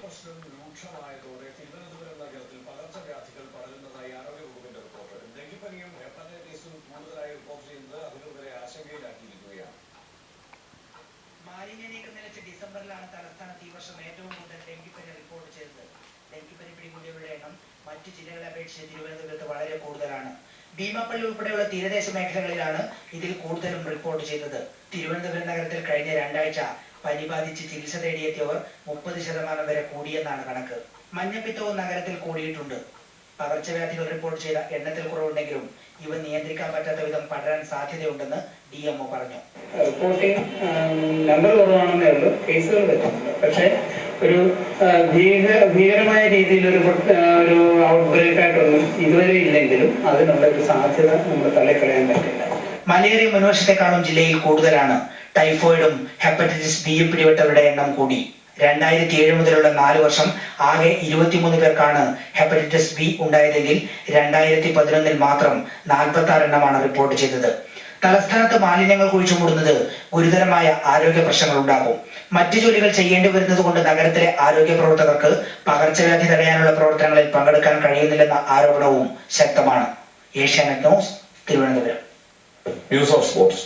പ്രശ്നം രൂക്ഷമായതോടെ തിരുവനന്തപുരം നഗരത്തിൽ പകർച്ചവ്യാധികൾ പടരുന്നതായി ആരോഗ്യവകുപ്പിന്റെ റിപ്പോർട്ട്. ഡെങ്കിപ്പനിയും ഹെപ്പറ്റൈറ്റിസും കൂടുതലായി റിപ്പോർട്ട് ചെയ്യുന്നത് അധികൃതരെ ആശങ്കയിലാക്കിയിരിക്കുകയാണ്. മാലിന്യ നീക്കം നിലച്ച് ഡിസംബറിലാണ് തലസ്ഥാനത്ത് ഈ വർഷം ഏറ്റവും കൂടുതൽ ഡെങ്കിപ്പനി റിപ്പോർട്ട് ചെയ്തത്. ഡെങ്കിപ്പനി പിടികൂടിയവരുടെ എണ്ണം മറ്റു ജില്ലകളെ അപേക്ഷിച്ച് തിരുവനന്തപുരത്ത് വളരെ കൂടുതലാണ്. ഭീമാപ്പള്ളി ഉൾപ്പെടെയുള്ള തീരദേശ മേഖലകളിലാണ് ഇതിൽ കൂടുതലും റിപ്പോർട്ട് ചെയ്തത്. തിരുവനന്തപുരം നഗരത്തിൽ കഴിഞ്ഞ 2 ആഴ്ച പനി ബാധിച്ച് ചികിത്സ തേടിയെത്തിയവർ 30% വരെ കൂടിയെന്നാണ് കണക്ക്. മഞ്ഞപ്പിത്തവും നഗരത്തിൽ കൂടിയിട്ടുണ്ട്. പകർച്ചവ്യാധികൾ റിപ്പോർട്ട് ചെയ്ത എണ്ണത്തിൽ കുറവുണ്ടെങ്കിലും ഇവ നിയന്ത്രിക്കാൻ പറ്റാത്ത വിധം പടരാൻ സാധ്യതയുണ്ടെന്ന് DMO പറഞ്ഞു. റിപ്പോർട്ടിംഗ് നമ്പർ കുറവാണെന്നേ ഉള്ളൂ, കേസുകൾ വെച്ചിട്ടുണ്ട്. പക്ഷേ ഒരു ഭീകരമായ രീതിയിൽ ഒരു ഔട്ട് ബ്രേക്ക് ആയിട്ടൊന്നും ഇതുവരെ ഇല്ലെങ്കിലും അതിനുള്ള ഒരു സാധ്യത നമ്മൾ തള്ളിക്കളയാൻ പറ്റില്ല. മലേറിയ മുൻവർഷത്തെക്കാളും ജില്ലയിൽ കൂടുതലാണ്. ടൈഫോയിഡും ഹെപ്പറ്റൈറ്റിസ് ബിയും പിടിപെട്ടവരുടെ എണ്ണം കൂടി. 2007 മുതലുള്ള 4 വർഷം ആകെ 23 പേർക്കാണ് ഹെപ്പറ്റൈറ്റിസ് ബി ഉണ്ടായതെങ്കിൽ 2011 മാത്രം 46 എണ്ണമാണ് റിപ്പോർട്ട് ചെയ്തത്. തലസ്ഥാനത്ത് മാലിന്യങ്ങൾ കുഴിച്ചുമൂടുന്നത് ഗുരുതരമായ ആരോഗ്യ പ്രശ്നങ്ങൾ ഉണ്ടാക്കും. മറ്റു ജോലികൾ ചെയ്യേണ്ടി വരുന്നത് കൊണ്ട് നഗരത്തിലെ ആരോഗ്യ പ്രവർത്തകർക്ക് പകർച്ചവ്യാധി തടയാനുള്ള പ്രവർത്തനങ്ങളിൽ പങ്കെടുക്കാൻ കഴിയുന്നില്ലെന്ന ആരോപണവും ശക്തമാണ്. Asianet news, Thiruvananthapuram. News of sports.